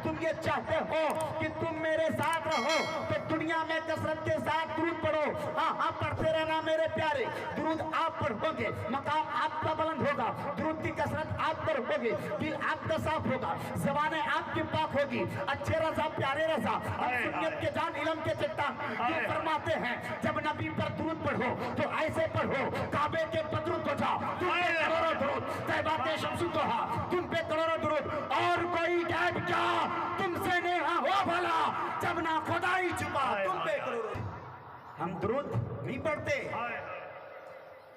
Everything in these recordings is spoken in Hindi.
तुम ये चाहते हो कि तुम मेरे साथ रहो तो दुनिया में कसरत के साथ दुरूद पढ़ो। हाँ, पढ़ते रहना मेरे प्यारे। दुरूद आप पढ़ोगे, मकाम आपका बुलंद होगा। दुरूद की कसरत आप पढ़ोगे, दिल आपका साफ होगा, ज़बानें आपकी पाक होगी। अच्छे रज़ा, प्यारे रज़ा, सुन्नत के जान, इल्म के चट्टान ये फरमाते हैं, जब नबी पर दुरूद पढ़ो तो ऐसे पढ़ो काबे के बदरू को जाओ, तुम पे करोड़ों दुरूद, तैबा के शम्सु को हा, तुम पे करोड़ों दुरूद, और कोई गैब क्या तुमसे नेहा हो भला, जब ना खुदाई छुपा तुम पे करोड़ों। हम दुरूद नहीं पढ़ते,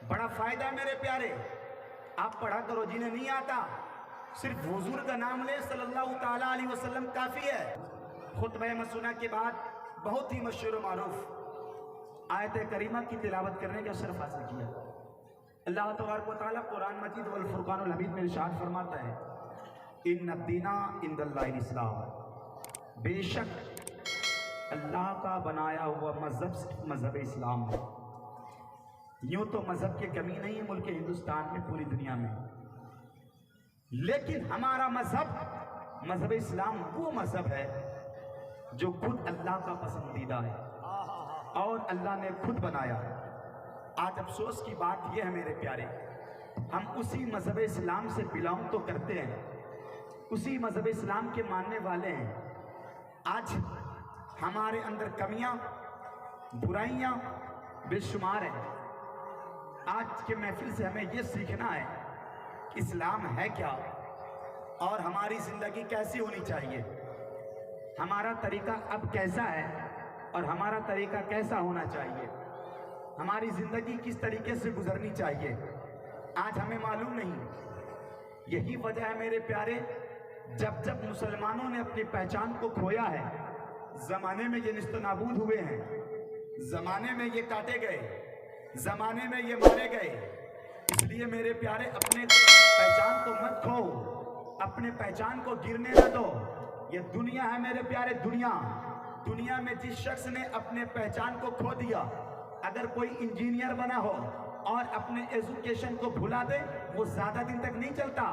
बड़ा फायदा है मेरे प्यारे। आप पढ़ा करो, जिन्हें नहीं आता सिर्फ हुजूर का नाम ले सल्लल्लाहु ताला अलैहि वसल्लम काफी है। खुतबा मसूना के बाद बहुत ही मशहूर मारूफ आयत करीमा की तिलावत करने का शर्फ हासिल किया। अल्लाह तबारक व तआला कुरान मजीद वल फुरकानुल हमीद में इरशाद फरमाता है, इन्ना दीना इंदल्लाहिल इस्लाम, बेशक अल्लाह का बनाया हुआ मजहब इस्लाम है। यूं तो मजहब की कमी नहीं है मुल्क हिंदुस्तान में, पूरी दुनिया में, लेकिन हमारा मजहब इस्लाम वो मजहब है जो खुद अल्लाह का पसंदीदा है और अल्लाह ने खुद बनाया। आज अफसोस की बात यह है मेरे प्यारे, हम उसी मजहब इस्लाम से बिलोंग तो करते हैं, उसी मजहब इस्लाम के मानने वाले हैं। आज हमारे अंदर कमियां, बुराइयां बेशुमार हैं। आज के महफिल से हमें यह सीखना है कि इस्लाम है क्या और हमारी जिंदगी कैसी होनी चाहिए, हमारा तरीका अब कैसा है और हमारा तरीका कैसा होना चाहिए, हमारी जिंदगी किस तरीके से गुजरनी चाहिए, आज हमें मालूम नहीं। यही वजह है मेरे प्यारे, जब जब मुसलमानों ने अपनी पहचान को खोया है, जमाने में ये निस्तनाबूद हुए हैं, जमाने में ये काटे गए, जमाने में ये मारे गए। इसलिए मेरे प्यारे अपने पहचान को मत खो, अपने पहचान को गिरने न दो। ये दुनिया है मेरे प्यारे, दुनिया में जिस शख्स ने अपने पहचान को खो दिया, अगर कोई इंजीनियर बना हो और अपने एजुकेशन को भुला दे, वो ज्यादा दिन तक नहीं चलता,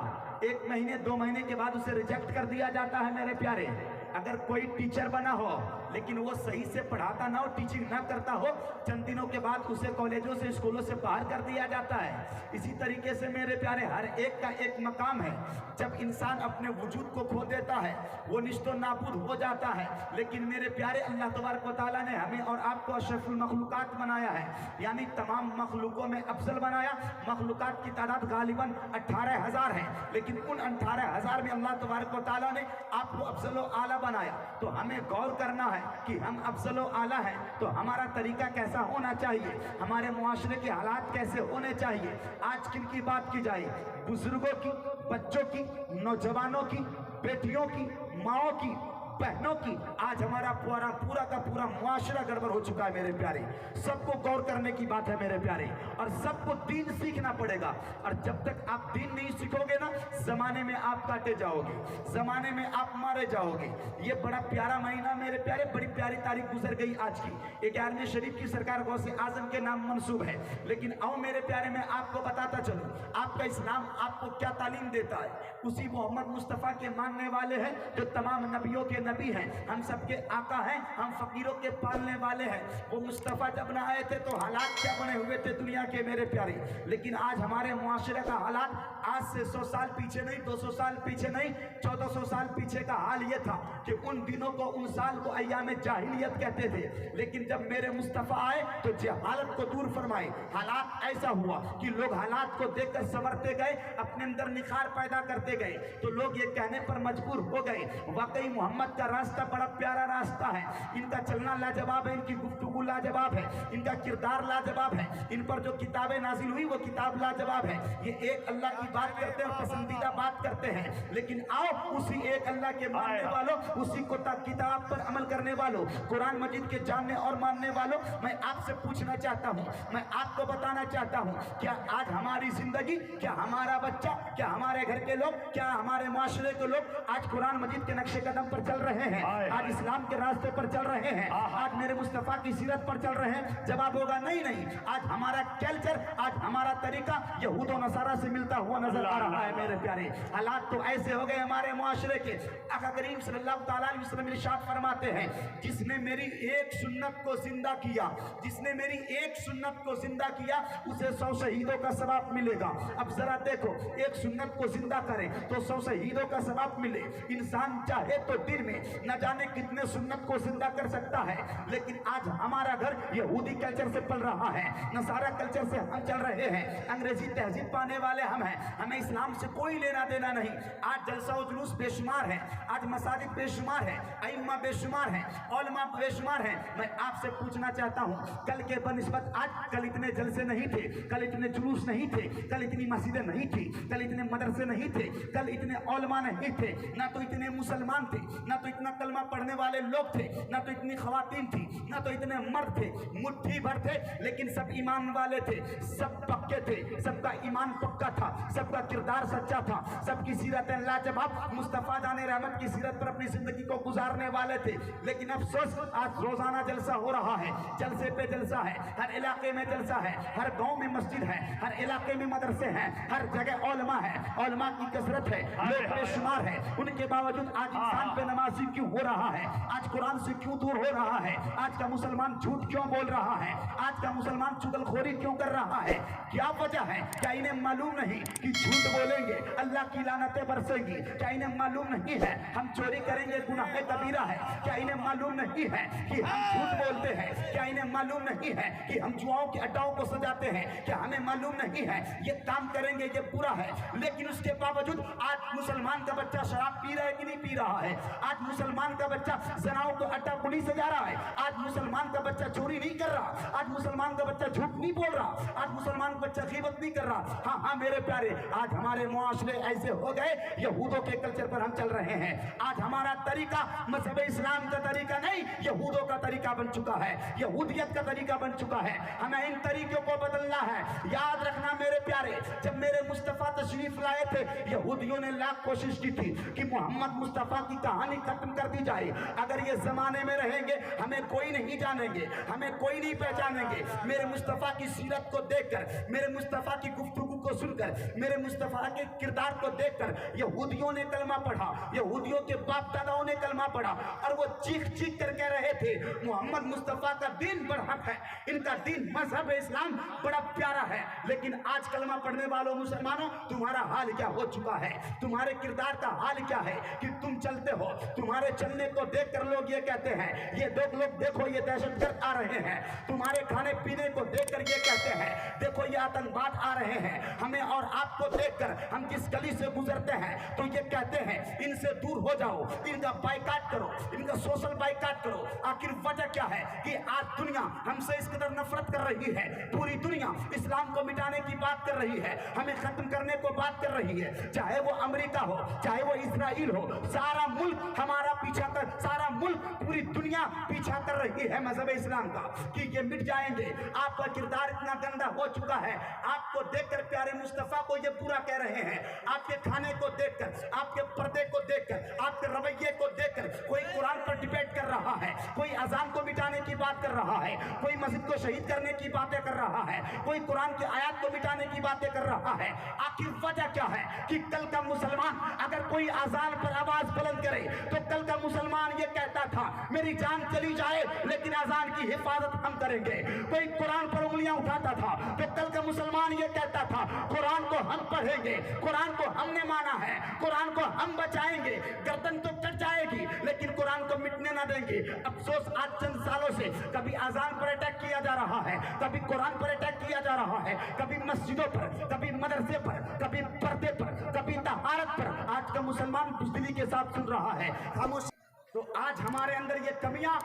1 महीने 2 महीने के बाद उसे रिजेक्ट कर दिया जाता है मेरे प्यारे। अगर कोई टीचर बना हो लेकिन वो सही से पढ़ाता ना हो, टीचिंग ना करता हो, चंद दिनों के बाद उसे कॉलेजों से, स्कूलों से बाहर कर दिया जाता है। इसी तरीके से मेरे प्यारे हर एक का एक मकाम है। जब इंसान अपने वजूद को खो देता है वो निस्तो नाबूद हो जाता है। लेकिन मेरे प्यारे अल्लाह तबारक व तआला ने हमें और आपको अशरफुल मखलूकात बनाया है, यानी तमाम मखलूकों में अफजल बनाया। मखलूकात की तादाद गालिबन 18,000 है, लेकिन उन 18,000 में अल्लाह तबारक व तआला ने आपको अफजल व आला बनाया। तो हमें गौर करना है कि हम अफजल व आला हैं तो हमारा तरीका कैसा होना चाहिए, हमारे मुआशरे के हालात कैसे होने चाहिए। आज किन की बात की जाए, बुजुर्गों की, बच्चों की, नौजवानों की, बेटियों की, माओ की, बहनों की। आज हमारा पूरा का पूरा मुआशरा गड़बड़ हो चुका है मेरे प्यारे। सबको गौर करने की बात है मेरे प्यारे, और सबको दीन सीखना पड़ेगा। और जब तक आप दीन नहीं सीखोगे ना, जमाने में आप काटे जाओगे, जमाने में आप मारे जाओगे। ये बड़ा प्यारा महीना मेरे प्यारे, बड़ी प्यारी तारीख गुजर गई आज की। 11वें शरीफ की सरकार गौसे आजम के नाम मंसूब है। लेकिन आओ मेरे प्यारे, मैं आपको बताता चलूं आपका इस्लाम आपको क्या तालीम देता है। उसी मोहम्मद मुस्तफ़ा के मानने वाले हैं जो तमाम नबियों के नबी हैं, हम सबके आका हैं, हम फकीरों के पालने वाले हैं। वो मुस्तफ़ा जब न आए थे तो हालात क्या बने हुए थे दुनिया के मेरे प्यारे। लेकिन आज हमारे मुआशरे का हालात आज से 100 साल पीछे नहीं, 200 साल पीछे नहीं, 1400 साल पीछे का हाल ये था कि उन दिनों को, उन साल को अय्याम जाहिलियत कहते थे। लेकिन जब मेरे मुस्तफ़ा आए तो जहालत को दूर फरमाए। हालात ऐसा हुआ कि लोग हालात को देखकर संवरते गए, अपने अंदर निखार पैदा करते गए। तो लोग ये कहने पर मजबूर हो गए, वाकई मोहम्मद का रास्ता बड़ा प्यारा रास्ता है, इनका चलना लाजवाब है, इनकी गुफ्तगू लाजवाब है, इनका किरदार लाजवाब है, इन पर जो किताबें नाजिल हुई वो किताब लाजवाब है। ये एक अल्लाह की बात करते हैं और पसंदीदा बात करते हैं। लेकिन आओ उसी एक अल्लाह के मानने वालों, उसी को किताब पर अमल करने वालों, कुरान मजीद के जानने और मानने वालों, मैं आपसे पूछना चाहता हूँ, मैं आपको बताना चाहता हूँ, क्या आज हमारी जिंदगी, क्या हमारा बच्चा, क्या हमारे घर के लोग, क्या हमारे माशरे के लोग आज कुरान मजीद के नक्शे कदम पर चल रहे हैं, आज इस्लाम के रास्ते पर चल रहे हैं, आज मेरे मुस्तफा की सीरत पर चल रहे हैं। जवाब होगा नहीं नहीं, आज हमारा कल्चर, आज हमारा तरीका यहूद और नसारा से मिलता हुआ नजर आ रहा है। मेरे प्यारे, हालात तो ऐसे हो गए हमारे मुआशरे के। आका करीम सल्लल्लाहु अलैहि वसल्लम इरशाद फरमाते हैं, जिसने मेरी एक सुन्नत को जिंदा किया, जिसने मेरी एक सुन्नत को जिंदा किया, उसे 100 शहीदों का सवाब मिलेगा। अब जरा देखो, एक सुन्नत को जिंदा करें तो 100 शहीदों का सवाब मिले। इंसान चाहे तो दिन में न जाने कितने सुन्नत को जिंदा कर सकता है, लेकिन आज हमारा घर यहूदी कल्चर से पल रहा है, नसारा कल्चर से हम चल रहे हैं, अंग्रेजी तहजीब पाने वाले हम हैं, हमें इस्लाम से कोई लेना देना नहीं। आज जलसा और जुलूस बेशुमार है, आज मसाजिद बेशुमार है, अइम्मा बेशुमार है, उलमा बेशुमार है। मैं आपसे पूछना चाहता हूँ, कल के बनिस्बत आज कल इतने जलसे नहीं थे, कल इतने जुलूस नहीं थे, कल इतनी मस्जिदें नहीं थी, कल इतने मदरसे नहीं थे, कल इतने उलमा नहीं थे, ना तो इतने मुसलमान थे, ना तो इतना कलमा पढ़ने वाले लोग थे, ना तो इतनी खवातीन थी, ना तो इतने मर्द थे, मुट्ठी भर थे, लेकिन सब ईमान वाले थे, सब पक्के थे, सबका ईमान पक्का था, सबका किरदार सच्चा था, सबकी सीरत लाजवाब, मुस्तफा जाने रहमत की सीरत पर अपनी जिंदगी को गुजारने वाले थे। लेकिन अफसोस, आज रोजाना जलसा हो रहा है, जलसे पे जलसा है, हर इलाके में जलसा है, हर गांव में मस्जिद है, हर इलाके में मदरसे हैं, हर जगह उलमा है, उलमा की कसरत है, लोग बेशुमार है, उनके बावजूद आज इंसान पे नमाजी क्यों हो रहा है, आज कुरान से क्यों दूर हो रहा है, आज का मुसलमान झूठ क्यों बोल रहा है, आज का मुसलमान चुगलखोरी क्यों कर रहा है? क्या वजह है? क्या इन्हें मालूम नहीं कि झूठ बोलेंगे अल्लाह की लानतें बरसेंगी? क्या इन्हें मालूम नहीं है हम चोरी करेंगे गुनाह कबीरा है? क्या इन्हें मालूम नहीं है कि हम झूठ बोलते हैं? क्या इन्हें मालूम नहीं है कि हम जुआओं के अड्डाओं को सजाते हैं? क्या हमें मालूम नहीं है ये काम करेंगे ये बुरा है? लेकिन उसके बावजूद आज मुसलमान का बच्चा शराब पी रहा है कि नहीं पी रहा है? आज मुसलमान का बच्चा जनाओं को अड्डा पुलिस से जा रहा है, आज मुसलमान का बच्चा चोरी नहीं कर रहा, आज मुसलमान का बच्चा झूठ नहीं बोल रहा, आज मुसलमान का बच्चा गीबत नहीं कर रहा। हाँ हाँ मेरे प्यारे, आज हमारे मुआशरे ऐसे हो गए, यहूदों के कल्चर पर हम चल रहे हैं। आज हमारा तरीका मजहब इस्लाम का तरीका नहीं, यहूदों का तरीका बन चुका है, यहूदियत का तरीका बन चुका है। हमें इन तरीकों को बदलना है। याद रखना मेरे प्यारे, जब मेरे मुस्तफा तशरीफ लाए थे, यहूदियों ने लाख कोशिश की थी कि मोहम्मद मुस्तफा की कहानी खत्म कर दी जाए। अगर ये जमाने में रहेंगे हमें कोई नहीं जानेंगे, हमें कोई नहीं पहचानेंगे। मेरे मुस्तफा की सीरत को देखकर, मेरे मुस्तफा की गुफ्तगू को सुनकर, मेरे मुस्तफा के किरदार को देखकर यहूदियों ने कलमा पढ़ा, यहूदियों के बाप दादाओं ने कलमा पढ़ा, और वो चीख चीख कर कह रहे थे मोहम्मद मुस्तफा का दीन बड़ा हक है, इनका दीन मजहब इस्लाम बड़ा प्यारा है। लेकिन आज कलमा पढ़ने वालों मुसलमानों, तुम्हारा हाल क्या हो चुका है? तुम्हारे किरदार का हाल क्या है कि तुम चलते हो, तुम्हारे चलने को देखकर लोग ये कहते हैं, ये लोग देखो ये दहशतगर्द आ रहे हैं, तुम्हारे खाने पीने को देखकर ये कहते हैं देखो ये आतंकवाद आ रहे हैं, हमें और आपको देखकर हम जिस गली से गुजरते हैं तो ये कहते हैं इनसे दूर हो जाओ, इनका बाइकाट करो, इनका सोशल बाइकाट करो। आखिर वजह क्या है कि आज दुनिया हमसे इस कदर नफरत कर रही है? पूरी दुनिया इस्लाम को मिटाने की बात कर रही है, हमें खत्म करने को बात कर रही है, चाहे वो अमेरिका हो, चाहे वो इजराइल हो, सारा मुल्क हमारा पीछा कर, सारा मुल्क पूरी दुनिया पीछा कर रही है मजहब इस्लाम का कि ये मिट जाएंगे। आपका किरदार इतना गंदा हो चुका है, आपको देखकर प्यारे मुस्तफा को ये पूरा कह रहे हैं, आपके खाने को देखकर, आपके पर्दे को देखकर, आपके रवैये को देखकर कोई कुरान पर डिबेट कर रहा है, कोई अजान को मिटाने की बात कर रहा है, कोई मस्जिद को शहीद करने की बातें कर रहा है, कोई कुरान की आयत को मिटाने की बातें कर रहा है। आखिर वजह क्या है कि कल का मुसलमान अगर कोई अजान पर आवाज बुलंद करे तो कल का मुसलमान ये कहता था मेरी जान चली जाए लेकिन अजान की हिफाजत हम करेंगे। कोई कुरान पर उंगलियां उठाता था तो कल का मुसलमान ये कहता था कुरान को हम पढ़ेंगे, कुरान को हमने माना है, कुरान को हम बचाएंगे। गर्दन तो कट जाएगी लेकिन कुरान को मिटने ना देंगे। अफसोस आज चंद सालों से कभी अजान पर अटैक किया जा रहा है, कभी कुरान पर अटैक किया जा रहा है, कभी मस्जिदों पर, कभी मदरसे पर, कभी पर्दे पर, कभी तहारत पर। आज का मुसलमान बुज़दिली के साथ सुन रहा है खामोश। तो आज हमारे अंदर ये कमियां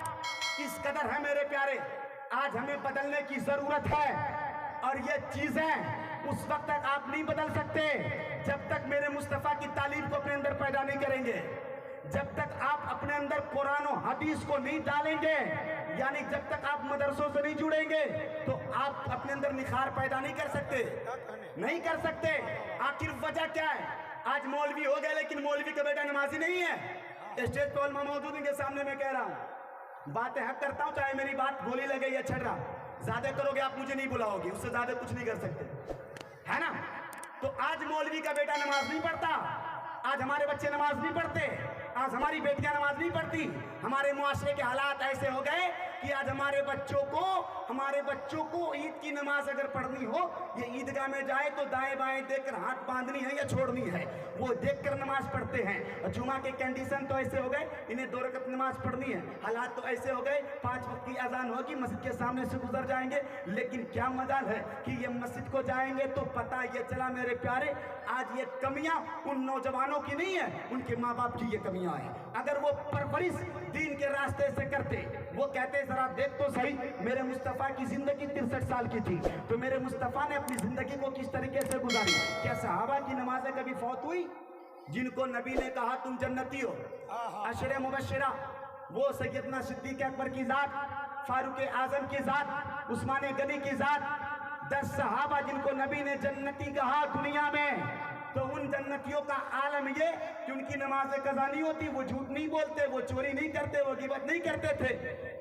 इस कदर है मेरे प्यारे, आज हमें बदलने की जरूरत है। और ये चीजें उस वक्त तक आप नहीं बदल सकते जब तक मेरे मुस्तफा की तालीम को अपने अंदर पैदा नहीं करेंगे, जब तक आप अपने अंदर कुरान और हदीस को नहीं डालेंगे, यानी जब तक आप मदरसों से नहीं जुड़ेंगे तो आप अपने अंदर निखार पैदा नहीं कर सकते, नहीं कर सकते। आखिर वजह क्या है? आज मौलवी हो गए लेकिन मौलवी का बेटा नमाजी नहीं है, स्टेज पर उलमा मौजूद इनके सामने मैं कह रहा हूँ, बातें हक करता हूँ, चाहे मेरी बात गोली लगे या छर्रा। ज्यादा करोगे आप मुझे नहीं बुलाओगे, उससे ज्यादा कुछ नहीं कर सकते, है ना। तो आज मौलवी का बेटा नमाज नहीं पढ़ता, आज हमारे बच्चे नमाज नहीं पढ़ते, आज हमारी बेटियां नमाज नहीं पढ़ती। हमारे मुआशरे के हालात ऐसे हो गए कि आज हमारे बच्चों को ईद की नमाज अगर पढ़नी हो, ये ईदगाह में जाए तो दाएं बाएं देखकर हाथ बांधनी है या छोड़नी है, वो देखकर नमाज पढ़ते हैं। और जुमा के कंडीशन तो ऐसे हो गए, इन्हें 2 रकत नमाज पढ़नी है, हालात तो ऐसे हो गए 5 वक्त की अजान होगी, मस्जिद के सामने से गुजर जाएंगे। लेकिन क्या मजाल है कि ये मस्जिद को जाएंगे तो पता ये चला मेरे प्यारे, आज ये कमियां उन नौजवानों की नहीं है, उनके माँ बाप की ये कमियां हैं। अगर वो परवरिश दीन के रास्ते से करते, वो कहते जरा देख तो सही, मेरे मुस्तफ़ा की जिंदगी 63 साल की थी, तो मेरे मुस्तफ़ा ने अपनी जिंदगी को किस तरीके से गुजारी। क्या सहाबा की नमाजें कभी फौत हुई? जिनको नबी ने कहा तुम जन्नती हो, अशरे मुबश्शिरा, वो सैयदना सिद्दीक़ अकबर की जात, फारूक आजम की जात, उस्मान गनी की जात, 10 सहाबा जिनको नबी ने जन्नती कहा दुनिया में। तो उन जन्नतियों का आलम ये कि उनकी नमाज कज़ा नहीं होती, वो झूठ नहीं बोलते, वो चोरी नहीं करते, वो गिबत नहीं करते थे।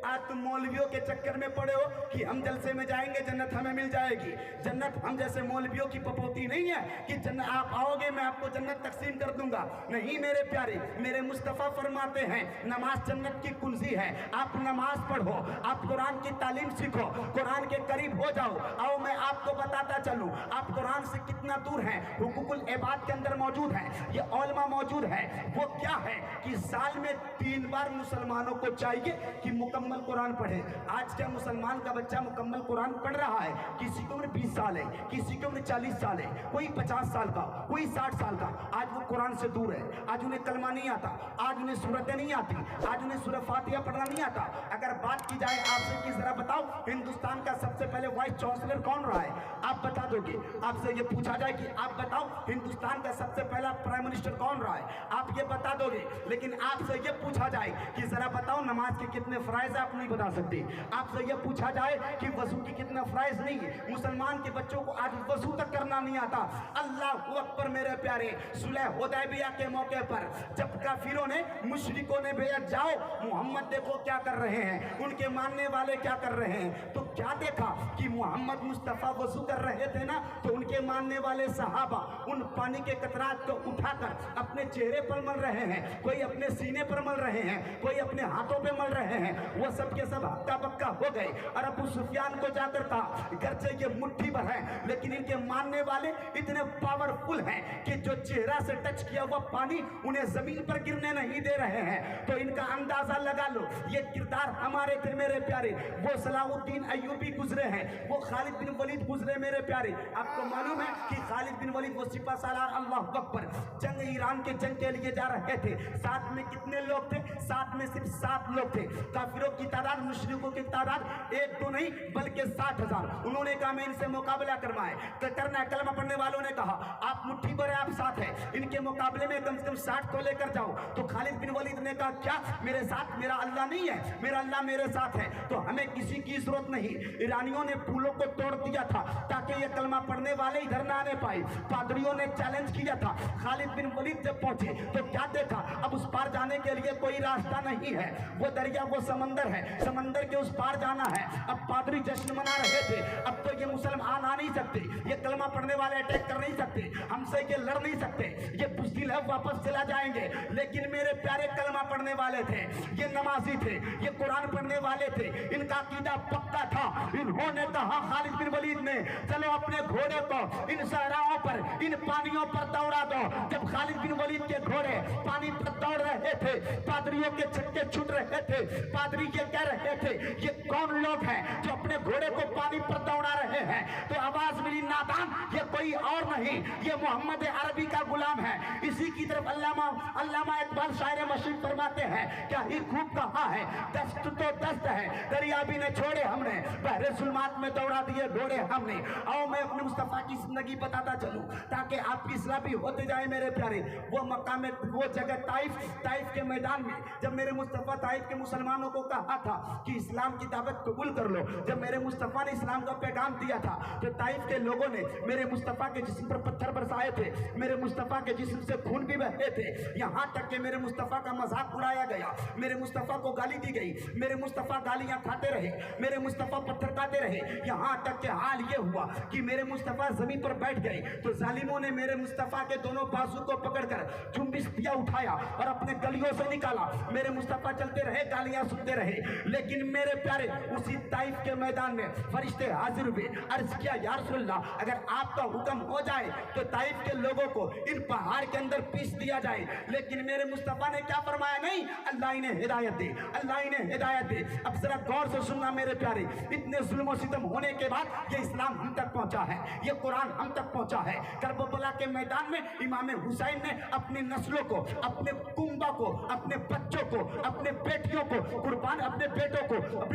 आज तुम मौलवियों के चक्कर में पड़े हो कि हम जलसे में जाएंगे जन्नत हमें मिल जाएगी। जन्नत हम जैसे मौलवियों की पपोती नहीं है कि जन्नत आप आओगे मैं आपको जन्नत तकसीम कर दूंगा। नहीं मेरे प्यारे, मेरे मुस्तफ़ा फरमाते हैं नमाज जन्नत की कुंजी है। आप नमाज पढ़ो, आप कुरान की तालीम सीखो, कुरान के करीब हो जाओ। आओ मैं आपको बताता चलूं आप कुरान से कितना दूर हैं। हुकूकुल इबाद के अंदर मौजूद है, ये उलमा मौजूद है। वो क्या है कि साल में 3 बार मुसलमानों को चाहिए कि मुकम्मल कुरान पढ़े। आज क्या मुसलमान का बच्चा मुकम्मल कुरान पढ़ रहा है? किसी की उम्र 20 साल है, किसी की उम्र 40 साल है, कोई 50 साल का, कोई 60 साल का। आज वो कुरान से दूर है, आज उन्हें कलमा नहीं आता, आज उन्हें सूरतें नहीं आती, आज उन्हें सूरह फातिहा पढ़ना नहीं आता। अगर बात की जाए आपसे कि जरा बताओ हिंदुस्तान का सबसे पहले वाइस चांसलर कौन रहा है, आप बता दोगे। आपसे ये पूछा जाए कि आप बताओ हिंदुस्तान का सबसे पहला प्राइम मिनिस्टर कौन रहा है, आप ये बता दोगे। लेकिन आपसे ये पूछा जाए कि जरा बताओ नमाज के कितने फराइज, आप नहीं बता सकते। आपसे ये पूछा जाए कि वजू की कितना फराइज नहीं है, मुसलमान के बच्चों को आज वजू तक करना नहीं आता। अल्लाह अकबर मेरे प्यारे, सुलह हुदैबिया के मौके पर जब काफिरों ने, मुशरिकों ने भेजा जाओ मोहम्मद देखो क्या कर रहे हैं, उनके मानने वाले क्या कर रहे हैं, तो क्या देखा कि मोहम्मद मुस्तफ़ा वजू कर रहे थे ना, तो उनके मानने वाले सहाबा उन पानी के कतरात को उठाकर अपने चेहरे पर मल रहे हैं, कोई अपने सीने पर मल रहे हैं, कोई अपने हाथों पे मल रहे हैं। वो सब के सब हक्का बक्का हो गए। और अबू सुफियान को जाकर कहा गर्चे ये मुट्ठी भर है, लेकिन इनके मानने वाले इतने पावरफुल हैं कि जो चेहरा से टच किया हुआ पानी उन्हें जमीन पर गिरने नहीं दे रहे हैं। तो इनका अंदाजा लगा लो, ये किरदार हमारे थे मेरे प्यारे। वो सलाहुद्दीन अय्यूबी गुजरे हैं, वो खालिद बिन वलीद गुजरे मेरे प्यारे। आपको मालूम है कि खालिद बिन वलीद वो सिपा सालार, अल्लाह अकबर, जंग ईरान के जंग के लिए जा रहे थे। साथ में कितने लोग थे? साथ में सिर्फ 7 लोग थे। काफिरों की तादाद, मुशरिकों की तादाद 1-2 नहीं बल्कि 60,000। उन्होंने कहा मैं इनसे मुकाबला करना है। कलमा पढ़ने वालों ने कहा आप मुट्ठी भर आप साथ हैं, इनके मुकाबले में कम से कम 60 को लेकर जाओ। तो खालिद बिन वलीद ने कहा क्या मेरे साथ मेरा अल्लाह नहीं है? मेरा अल्लाह मेरे साथ है, तो हमें किसी की जरूरत नहीं। ईरानियों ने फूलों को तोड़ दिया था ताकि ये कलमा पढ़ने वाले इधर ना आने पाए। पादरियों ने चैलेंज किया था। खालिद बिन वलीद जब पहुंचे तो क्या देखा, अब उस पार जाने के लिए कोई रास्ता नहीं है, वो दरिया वो समंदर है, समंदर के उस पार जाना है। अब पादरी जश्न मना रहे थे, अब तो ये मुसलमान आ नहीं सकते, ये कलमा पढ़ने वाले अटैक कर नहीं सकते, हमसे ये लड़ नहीं सकते, ये बुज़दिल है वापस चला जाएंगे। लेकिन मेरे प्यारे कलमा पढ़ने वाले थे, ये नमाजी थे, ये कुरान पढ़ने वाले थे, इनका अकीदा पक्का था। इन्होंने कहा खालिद बिन वलीद ने चलो अपने घोड़े को इन सहराओं पर, इन पानियों पर दौड़ा दो। जब खालिद बिन वलीद के घोड़े पानी पर दौड़ रहे थे, पादरियों के छक्के छूट रहे थे। पादरी ये कह रहे थे ये कौन लोग हैं जो अपने घोड़े को पानी पर दौड़ा रहे हैं? तो आवाज मिली नादान, ये कोई और नहीं, ये मोहम्मद अरबी का गुलाम है। इसी की तरफ अल्लामा इकबाल शायर मशीद फरमाते हैं क्या ही खूब कहा है, दस्त तो दस्त है दरियाबी ने छोड़े हमने, बहरे जुल्मात में दौड़ा दिए घोड़े हमने। आओ मैं अपने मुस्तफा की जिंदगी बताता चलूं ताकि आपकी इस्लाह भी होते जाए मेरे प्यारे। वो मक्का में, वो जगह ताइफ के मैदान में जब मेरे मुस्तफा ताइफ के मुसलमानों को कहा था कि इस्लाम की दावत कबूल कर लो, जब मेरे मुस्तफा ने इस्लाम का पैगाम दिया था तो ताइफ के लोगों ने मेरे मुस्तफा के जिस्म पर पत्थर बरसाए थे, मेरे मुस्तफा के जिस्म से खून भी बहे थे, यहाँ तक कि मेरे मुस्तफा का मजाक उड़ाया गया, मेरे मुस्तफ़ा को गाली दी गई, मेरे मुस्तफ़ा गालियां खाते रहे, मेरे मुस्तफ़ा पत्थर खाते रहे। यहाँ तक के हाल ये हुआ कि मेरे मुस्तफ़ा जमीन पर बैठ गए तो जालिमों ने मेरे मुस्तफ़ा के दोनों बाजू को पकड़कर जुम्बिश दिया उठाया और अपने गलियों से निकाला। मेरे मुस्तफ़ा चलते रहे, गालियां सुनते रहे। लेकिन मेरे प्यारे उसी ताइफ के मैदान में फरिश्ते हाजिर हुए, अर्ज किया या रसूल अल्लाह, अगर आपका हुक्म हो जाए तो ताइफ के लोगों को इन पहाड़ के अंदर पीस दिया जाए। लेकिन मेरे मुस्तफ़ा ने क्या फरमाया? नहीं, अल्लाह इन्हें हिदायत दे, अल्लाह इन्हें हिदायत दे। अब जरा गौर से सुनना मेरे प्यारे, इतने जुल्म और सितम होने के बाद ये इस्लाम हम तक पहुंचा है, ये कुरान हम तक पहुंचा है। करबला के मैदान में इमाम हुसैन ने अपनी नस्लों को, अपने कुंबा को, अपने बच्चों को, अपने बेटियों को कुर्बान, अपने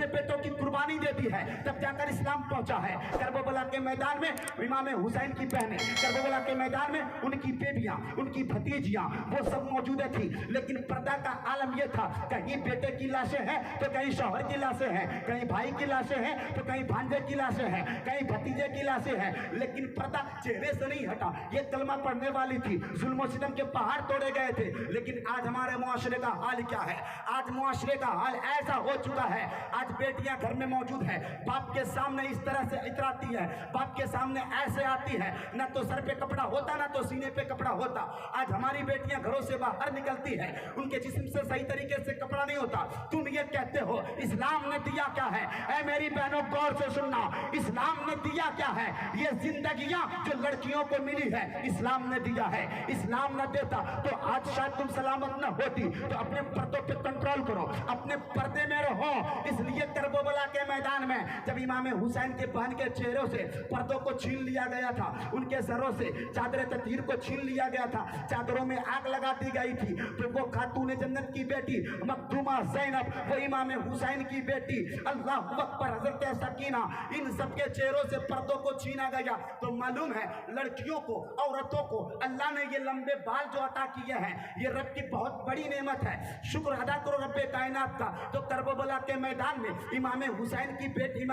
बेटों की कुर्बानी दे दी है, तब जाकर इस्लाम पहुंचा है। करबला के मैदान में इमाम हुसैन की बहनें, करबला के मैदान में उनकी बेटियां, उनकी भतीजियां, वो सब मौजूद थी। लेकिन पर्दा का आलम यह था, कहीं बेटे की लाशें हैं तो कहीं शौहर की लाशें हैं, कहीं भाई की लाशें हैं तो कहीं भांजे की लाशें हैं, कहीं भतीजे की लाशें हैं। लेकिन पर्दा चेहरे से नहीं हटा। ये कलमा पढ़ने वाली थी, जुल्म सितम के पहाड़ तोड़े गए थे। लेकिन आज हमारे मुआशरे का हाल क्या है? आज मुआशरे का हाल ऐसा हो चुका है, आज बेटियां घर में मौजूद है, बाप के सामने इस तरह से इतराती है, बाप के सामने ऐसे आती है, ना तो सर पे कपड़ा होता ना तो सीने पे कपड़ा होता। आज हमारी बेटियां घरों से बाहर निकलती है, उनके जिस्म से सही तरीके से कपड़ा नहीं होता। तुम ये कहते हो इस्लाम ने दिया क्या है? ऐ मेरी बहनों गौर से सुनना, इस्लाम ने दिया क्या है? ये जिंदगियां जो लड़कियों को मिली है इस्लाम ने दिया है। इस्लाम न देता तो आज शायद तुम सलामत न होती। तो अपने पर्दों पे कंट्रोल करो, अपने पर्दे में रहो। इसलिए करबला के मैदान में जब इमाम हुसैन के बहन के चेहरों से पर्दों को छीन लिया गया था, उनके सरों से चादर ततहीर को छीन लिया गया था, चादरों में आग लगा दी गई थी, तो वो खातून जन्नत की बेटी मखदूमा ज़ैनब, वो इमाम हुसैन की बेटी, अल्लाह अकबर, हज़रत सकीना, इन सबके चेहरों से पर्दों को छीना गया। तो मालूम है लड़कियों को, औरतों को अल्लाह ने ये लंबे बाल जो अता किए हैं, ये रब की बहुत बड़ी नेमत है। शुक्र अदा करो रब्बे कायनात का। तो करबला के मैदान में इमाम हुसैन की बेटी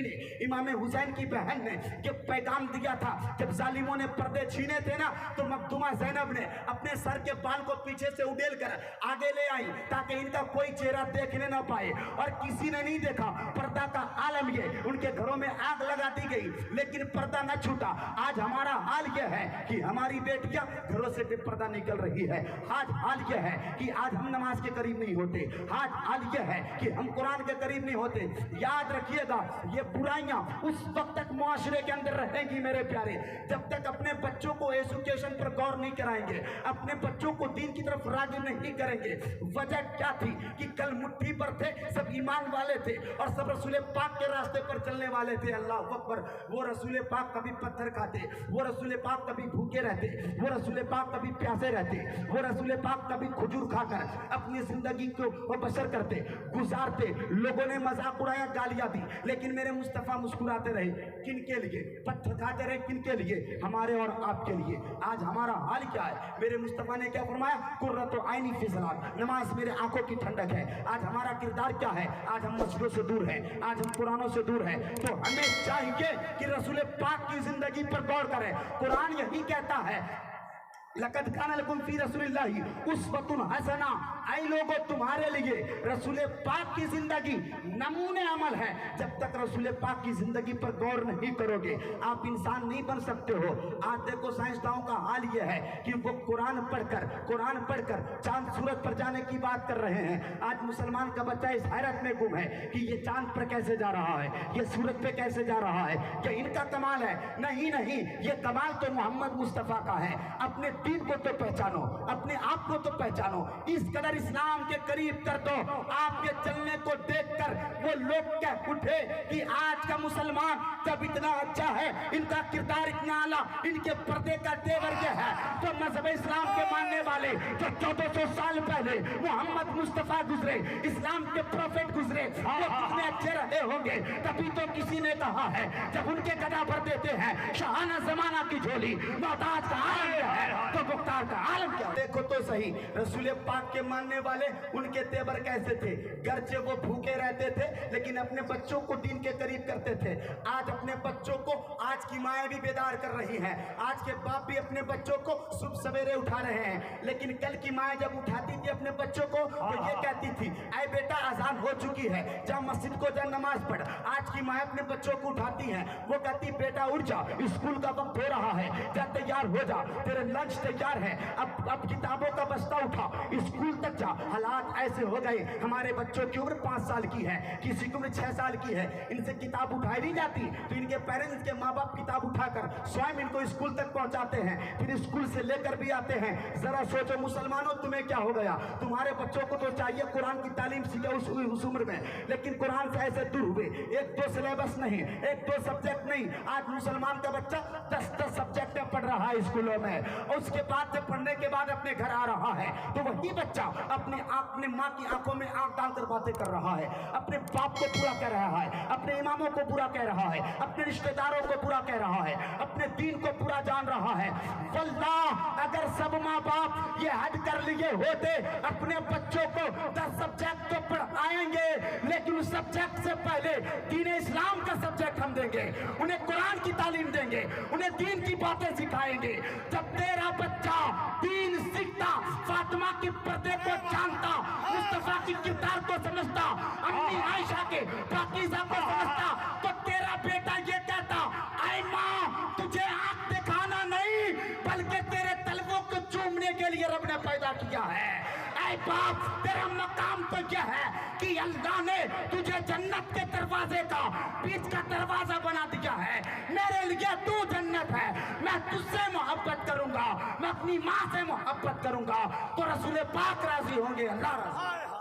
ने, इमाम हुसैन की बहन ने ये पैगाम दिया था। जब जालिमों ने पर्दे छीने थे ना, तो मखदूमा ज़ैनब ने अपने सर के बाल को पीछे से उड़ेल कर आगे ले आई ताकि इनका कोई चेहरा देखने ना पाए, और किसी ने नहीं देखा। पर्दा का आलम ये, उनके घरों में आग लगा दी गई, लेकिन पर्दा न छूटा। आज हमारा हाल यह है कि हमारी बेटियां घरों से बेपर्दा निकल रही है। आज हाल यह है कि आज हम नमाज के करीब नहीं होते, आज हाल यह है कि हम कुरान के करीब नहीं होते। याद रखिएगा, ये बुराइयां उस वक्त तक मुआशरे के अंदर रहेंगी मेरे प्यारे, जब तक अपने बच्चों को एजुकेशन पर गौर नहीं कराएंगे, अपने बच्चों को दीन की तरफ राग़िब नहीं करेंगे। वजह क्या थी कि कल मुट्ठी पर थे, सब ईमान वाले थे और सब रसूल पाक के रास्ते पर चलने वाले थे। अल्लाह अकबर। वो रसूल पाक कभी पत्थर खाते, वो रसूल पाक कभी भूखे रहते, वो रसूल पाक कभी प्यासे रहते, वो रसूल पाक कभी खजूर खाकर अपनी जिंदगी को बसर करते, गुजारते। लोगों ने मजाक उड़ाया, गालियां दी, लेकिन मेरे मुस्तफ़ा मुस्कुराते रहे। किनके लिए? पत्थर खाते रहे। किनके लिए? हमारे और आपके लिए। आज हमारा हाल क्या है? मेरे मुस्तफ़ा ने क्या फरमाया? कुर्रतु आइनी फी सलात, नमाज मेरे आंखों की ठंडक है। आज हमारा किरदार क्या है? आज हम मस्जिदों से दूर हैं, आज हम कुरानों से दूर हैं। तो हमें चाहिए कि रसूल पाक की जिंदगी पर गौर करें। कुरान यही कहता है, लक़द काना लकुम फी रसूलिल्लाहि उस्वतुन हसना, ऐ लोगों तुम्हारे लिए रसूल पाक की जिंदगी नमूने अमल है। जब तक रसूल पाक की जिंदगी पर गौर नहीं करोगे आप इंसान नहीं बन सकते हो। आज देखो साइंसदानों का हाल यह है कि वो कुरान पढ़कर चांद सूरज पर जाने की बात कर रहे हैं। आज मुसलमान का बच्चा इस हैरत में गुम है कि ये चांद पर कैसे जा रहा है, ये सूरज पे कैसे जा रहा है, क्या इनका कमाल है? नहीं, ये कमाल तो मोहम्मद मुस्तफ़ा का है। अपने दीन को तो पहचानो, अपने आप को तो पहचानो, इस कदर इस्लाम के करीब कर दो। आपके चलने को देखकर वो लोग कह उठे कि आज का मुसलमान जब इतना अच्छा है, इनका किरदार इतना आला, इनके पर्दे का तेवर ये है, तो मजहब इस्लाम के मानने वाले जो 1400 साल पहले मोहम्मद मुस्तफ़ा गुजरे, इस्लाम के प्रोफेट गुजरे, वो कितने अच्छे रहे होंगे। तभी तो किसी ने कहा है जब उनके गदा भर देते हैं शाहाना जमाना की झोली, मोहताज का आलम क्या है तो मुख्तार का आलम क्या। देखो तो सही, रसूल पाक के मानने सामने वाले उनके तेवर कैसे थे। गर्चे वो भूखे रहते थे लेकिन अपने बच्चों को दीन के करीब करते थे। आज अपने बच्चों को आज की माएँ भी बेदार कर रही हैं, आज के बाप भी अपने बच्चों को सुबह सवेरे उठा रहे हैं। लेकिन कल की माएँ जब उठाती थी अपने बच्चों को तो ये कहती थी, अरे बेटा अजान हो चुकी है, जा मस्जिद को जा नमाज पढ़। आज की माएँ अपने बच्चों को उठाती हैं, वो कहती बेटा उठ जा, स्कूल का वक्त हो रहा है, जा तैयार हो जा, तेरे लंच तैयार है, अब किताबों का बस्ता उठा, स्कूल तक जा। हालात ऐसे हो गए, हमारे बच्चों की उम्र 5 साल की है, किसी की उम्र 6 साल की है, इनसे किताब उठाई नहीं जाती तो इनके पेरेंट्स के माँ बाप किताब उठाकर स्वयं इनको स्कूल तक पहुंचाते हैं, फिर स्कूल से लेकर भी आते हैं। जरा सोचो मुसलमानों, तुम्हें क्या हो गया? तुम्हारे बच्चों को तो चाहिए कुरान की तालीम सीखे उस उम्र में, लेकिन कुरान से ऐसे दूर हुए। 1-2 सिलेबस नहीं, 1-2 सब्जेक्ट नहीं, आज मुसलमान का बच्चा 10-10 सब्जेक्ट पढ़ रहा है स्कूलों में, और उसके बाद से पढ़ने के बाद अपने घर आ रहा है तो वही बच्चा अपने माँ की आंखों में आंख डालकर बातें कर रहा है, अपने बाप को पूरा कह रहा है, अपने इमामों को पूरा कह रहा है, अपने रिश्तेदारों को पूरा कह रहा है, अपने दीन को पूरा जान रहा है। वल्लाह अगर सब माँ बाप ये हद कर लिए होते, अपने बच्चों को 10 सब्जेक्ट तो पढ़ाएंगे लेकिन उस सब्जेक्ट से पहले दीन इस्लाम का सब्जेक्ट हम देंगे, उन्हें कुरान की तालीम देंगे, उन्हें दीन की बातें सिखाएंगे। जब तेरा बच्चा दीन सीखता, फातिमा के पर्दे को जानता, मुस्तफा की किताब को समझता, अम्मी आयशा के पाकीज़ा को समझता, तो तेरा बेटा ये कहता, ऐ माँ तुझे आंख दिखाना नहीं बल्कि तेरे तलवों को चूमने के लिए रब ने पैदा किया है। ऐ बाप तेरा मकाम तो यह है कि अल्लाह ने तुझे जन्नत के दरवाजे का बीच का दरवाजा बना दिया है, मेरे लिए तू जन्नत है, मैं तुझसे मोहब्बत करूंगा, मैं अपनी माँ से मोहब्बत करूंगा तो रसूल पाक राजी होंगे, अल्लाह राजी।